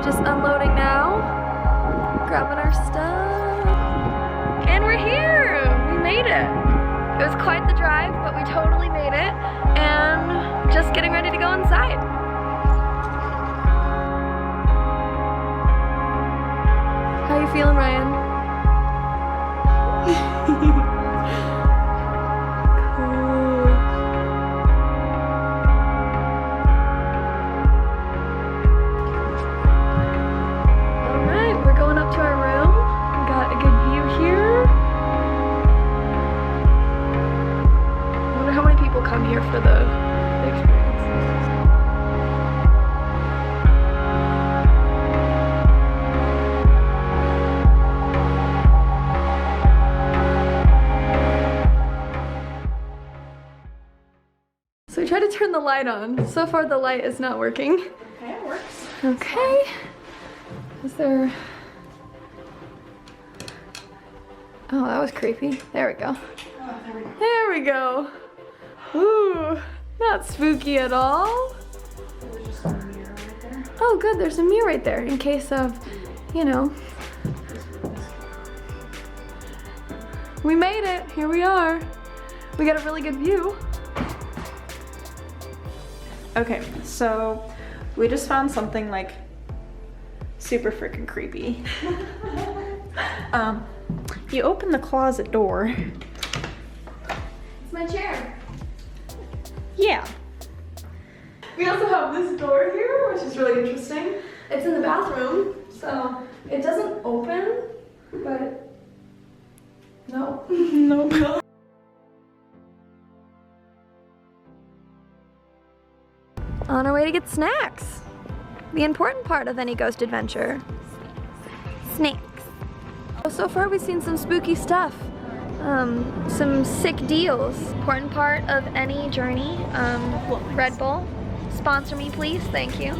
Just unloading now, grabbing our stuff, and we're here! We made it! It was quite the drive, but we totally made it, and just getting ready to go inside. How you feeling, Ryan? For the experience. So we tried to turn the light on. So far the light is not working. Okay, it works. Okay. Is there... Oh, that was creepy. There we go. Oh, there we go. There we go. Ooh, not spooky at all. There's just a mirror right there. Oh good, there's a mirror right there in case of, you know. We made it, here we are. We got a really good view. Okay, so we just found something like super freaking creepy. You open the closet door. It's my chair. Yeah. We also have this door here, which is really interesting. It's in the bathroom, so it doesn't open, but no. Nope. On our way to get snacks. The important part of any ghost adventure. Snacks. So far we've seen some spooky stuff. Some sick deals. Important part of any journey. Red Bull. Sponsor me, please. Thank you.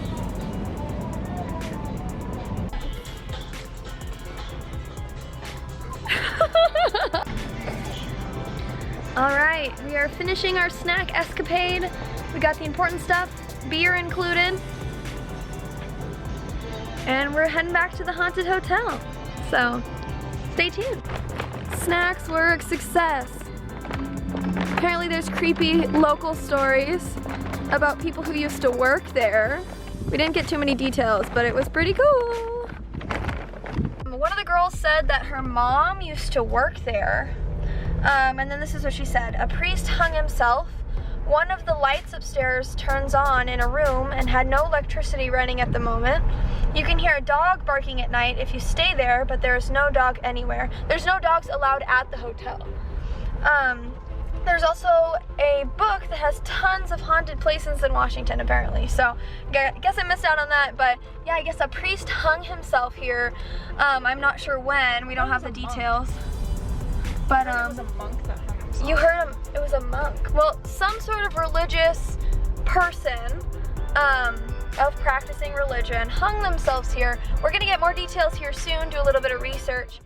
Alright, we are finishing our snack escapade. We got the important stuff, beer included. And we're heading back to the haunted hotel. So, stay tuned. Snacks were a success. Apparently there's creepy local stories about people who used to work there. We didn't get too many details, but it was pretty cool. One of the girls said that her mom used to work there. And then this is what she said. A priest hung himself. One of the lights upstairs turns on in a room and had no electricity running at the moment. You can hear a dog barking at night if you stay there, but there is no dog anywhere. There's no dogs allowed at the hotel. There's also a book that has tons of haunted places in Washington, apparently. So, I guess I missed out on that, but yeah, I guess a priest hung himself here. I'm not sure when. We don't have the details. But it was a monk that hung himself. You heard him. It was a monk. Well, some sort of religious person of practicing religion hung themselves here. We're gonna get more details here soon, do a little bit of research.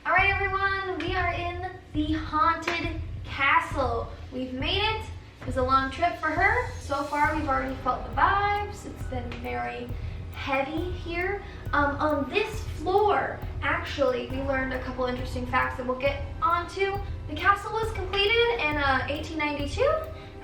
All right, everyone, we are in the haunted castle. We've made it. It was a long trip for her. So far, we've already felt the vibes. It's been very heavy here. On this floor, actually, we learned a couple interesting facts that we'll get onto. The castle was completed in 1892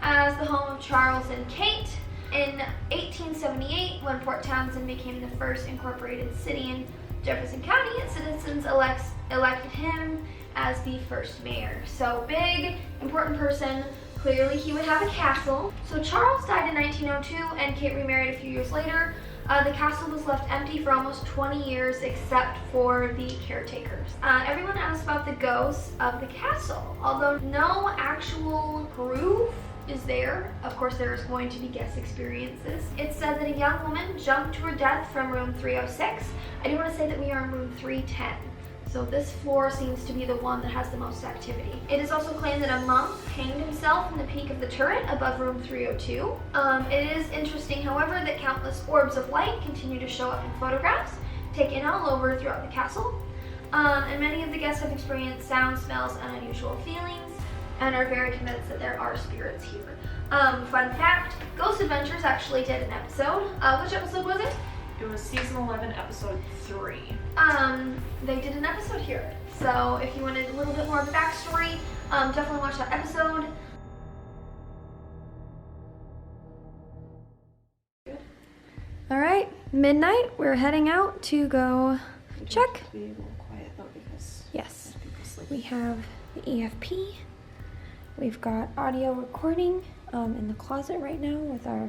as the home of Charles and Kate. In 1878, when Port Townsend became the first incorporated city in Jefferson County, citizens elected him as the first mayor. So big, important person. Clearly he would have a castle. So Charles died in 1902 and Kate remarried a few years later. The castle was left empty for almost 20 years except for the caretakers. Everyone asked about the ghosts of the castle. Although no actual proof is there, of course there is going to be guest experiences. It's said that a young woman jumped to her death from room 306. I do want to say that we are in room 310. So this floor seems to be the one that has the most activity. It is also claimed that a monk hanged himself in the peak of the turret above room 302. It is interesting, however, that countless orbs of light continue to show up in photographs taken all over throughout the castle. And many of the guests have experienced sounds, smells, and unusual feelings. and are very convinced that there are spirits here. Fun fact, Ghost Adventures actually did an episode. Which episode was it? It was season 11, episode 3. They did an episode here. So if you wanted a little bit more of the backstory, definitely watch that episode. Good. All right, midnight. We're heading out to go check. Be a little quiet though because Yes, people sleep. we have the EFP. We've got audio recording in the closet right now with our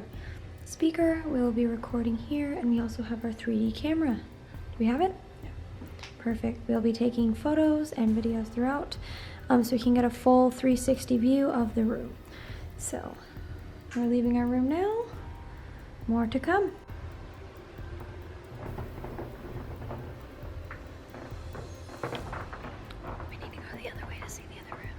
speaker. We will be recording here, and we also have our 3D camera. Do we have it? Yeah. Perfect. We'll be taking photos and videos throughout, so we can get a full 360 view of the room. So we're leaving our room now. More to come. We need to go the other way to see the other room.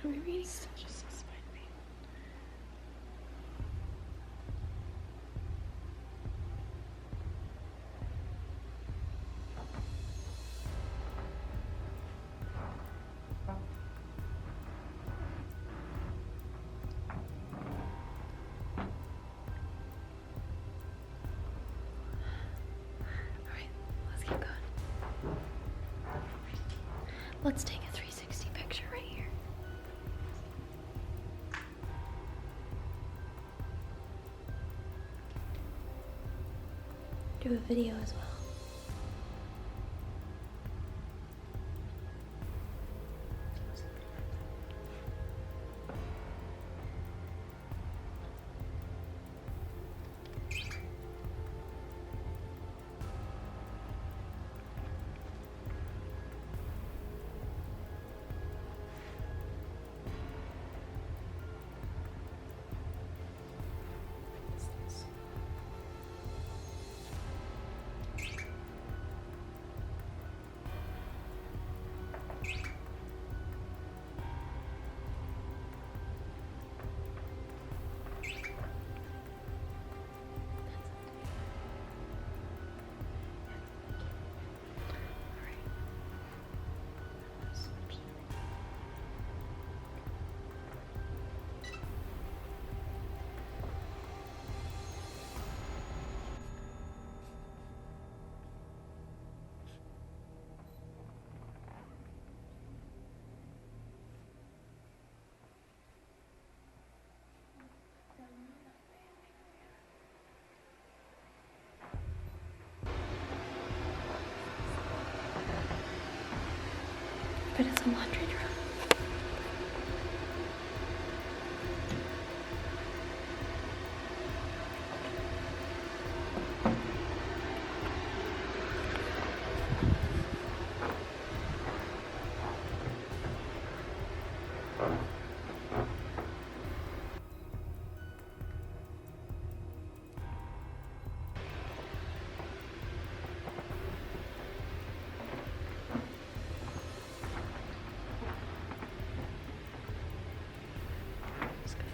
What are we reading? Just suspend me. Alright, let's keep going. Let's take a 360 picture right here. Do a video as well. But it's a laundry drum.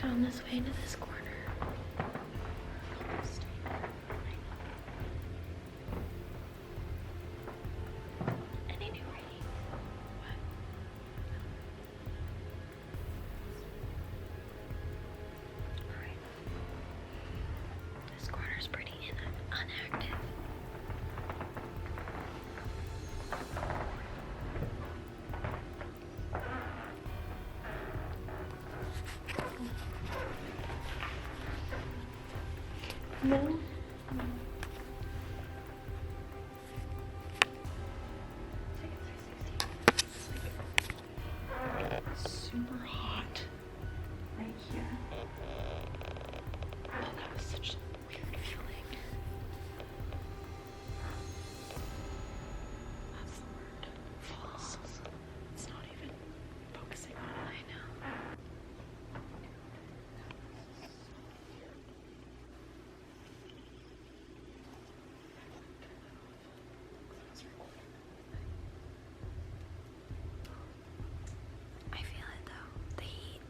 Down this way into this corner. Any new reading? What? Alright. This corner's pretty unactive. No. Super hot Right here. oh that was such a weird feeling that's the word false it's not even focusing on it I know I feel it though, the heat.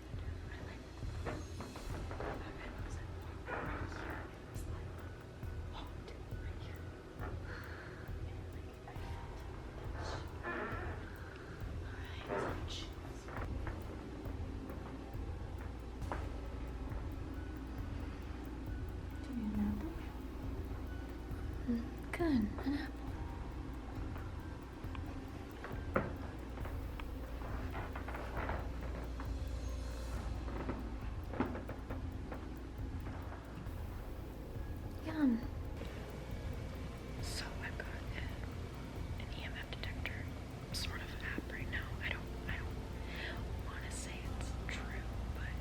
Good. An apple. Yum. so I've got an EMF detector sort of app right now I don't want to say it's true but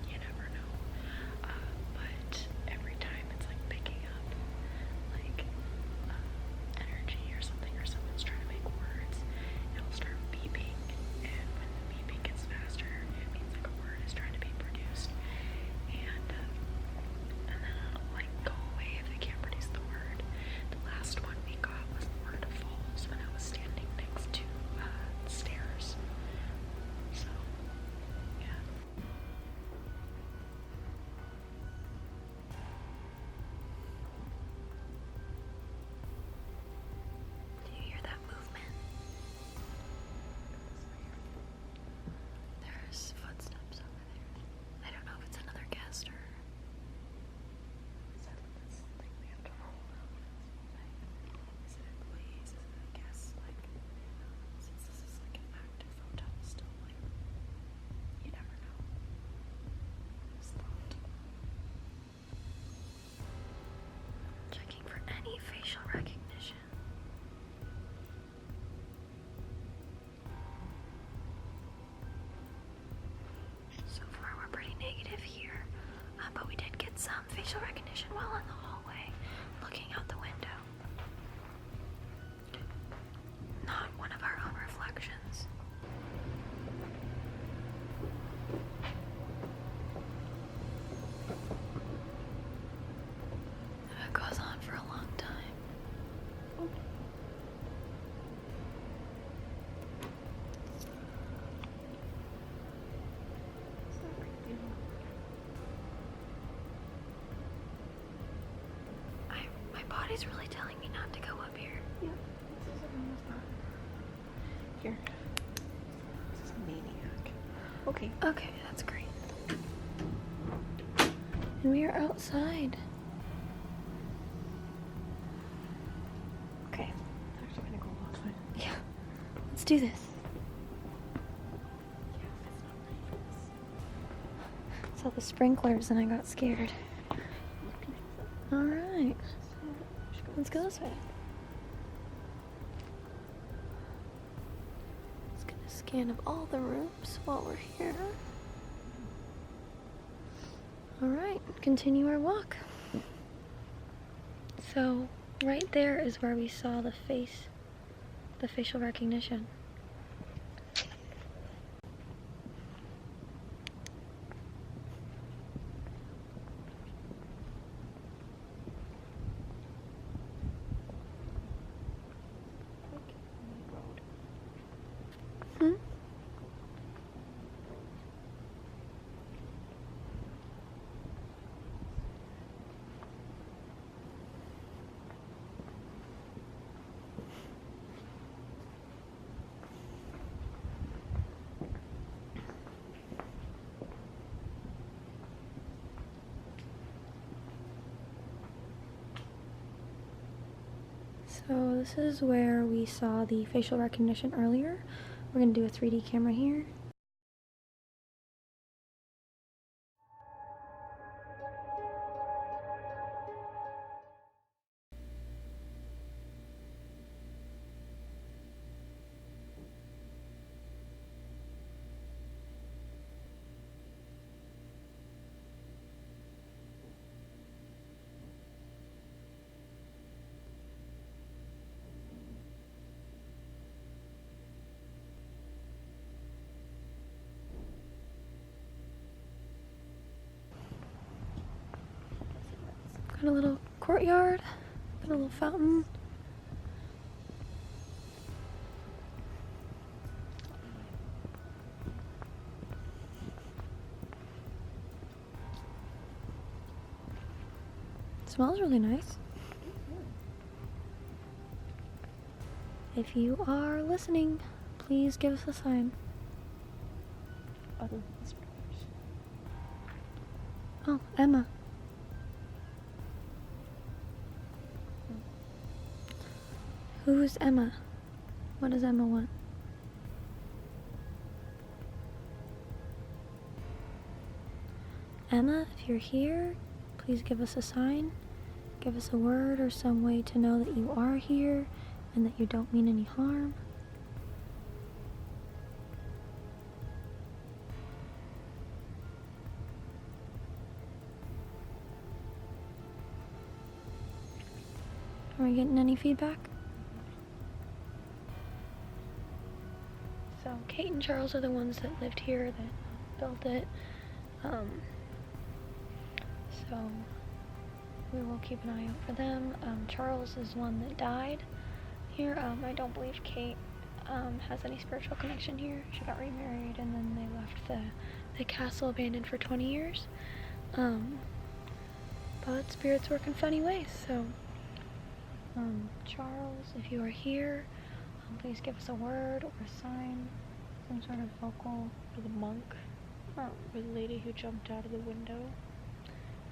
you never know but every time it's like picking up like energy or something or someone's trying to make words it'll start beeping and when the beeping gets faster it means like a word is trying to be produced and then it'll like go away if they can't produce the word. The last one we got was the word falls when I was standing next to stairs. So yeah. Do you hear that movement? There's footsteps over there. I don't know if it's another guest or... Is that something we have to roll out? Is it employees? Is it a guest? Like, since this is like an active hotel still, like, you never know. It's thought. Checking for any facial recognition. So far, we're pretty negative here, but we did get some facial recognition while in the hallway, looking out the window. Not one of our own reflections. It goes on for a long time. My body's really telling me not to go up here. Yeah. This is almost not. Here. This is a maniac. Okay. Okay, that's great. And we are outside. Okay, I'm actually gonna go outside. yeah. Let's do this. Saw the sprinklers and I got scared. Alright. Let's go this way. Let's get a scan of all the rooms while we're here. Alright, continue our walk. So, right there is where we saw the facial recognition. Hmm? So this is where we saw the facial recognition earlier. We're going to do a 3D camera here. Got a little courtyard, got a little fountain. It smells really nice. If you are listening, please give us a sign. Other whispers. Oh, Emma. Who's Emma? What does Emma want? Emma, if you're here, please give us a sign. Give us a word or some way to know that you are here and that you don't mean any harm. Are we getting any feedback? So Kate and Charles are the ones that lived here, that built it. So we will keep an eye out for them. Charles is one that died here. I don't believe Kate has any spiritual connection here. She got remarried and then they left the castle abandoned for 20 years. But spirits work in funny ways, so Charles, if you are here, please give us a word or a sign, some sort of vocal for the monk or the lady who jumped out of the window.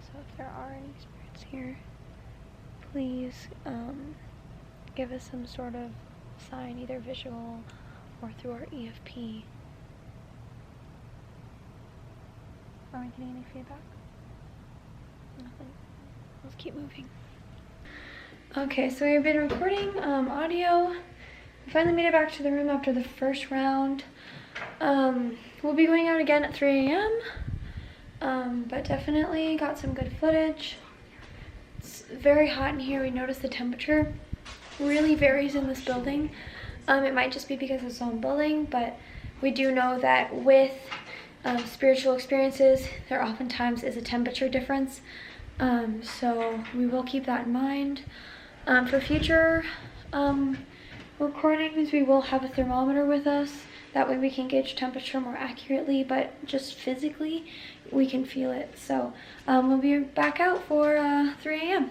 So if there are any spirits here, please give us some sort of sign, either visual or through our EFP. Are we getting any feedback? Nothing. Let's keep moving. Okay, so we've been recording audio. We finally made it back to the room after the first round. We'll be going out again at 3 a.m. But definitely got some good footage. It's very hot in here. We noticed the temperature really varies in this building. It might just be because it's its own building, but we do know that with spiritual experiences, there oftentimes is a temperature difference. So we will keep that in mind. For future recordings, we will have a thermometer with us. That way we can gauge temperature more accurately, but just physically, we can feel it. So we'll be back out for 3 a.m.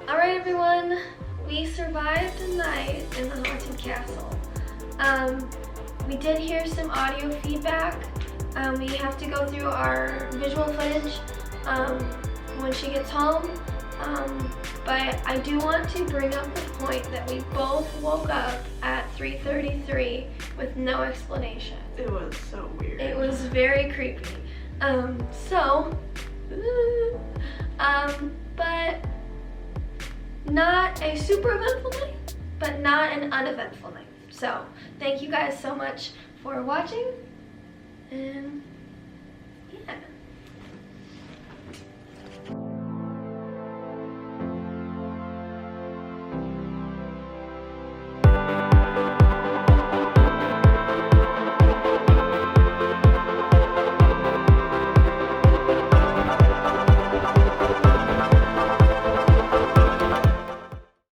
Alright everyone, we survived the night in the haunted castle. We did hear some audio feedback. We have to go through our visual footage when she gets home. But I do want to bring up the point that we both woke up at 3:33 with no explanation. It was so weird. It was very creepy. But not a super eventful night, but not an uneventful night. So thank you guys so much for watching, and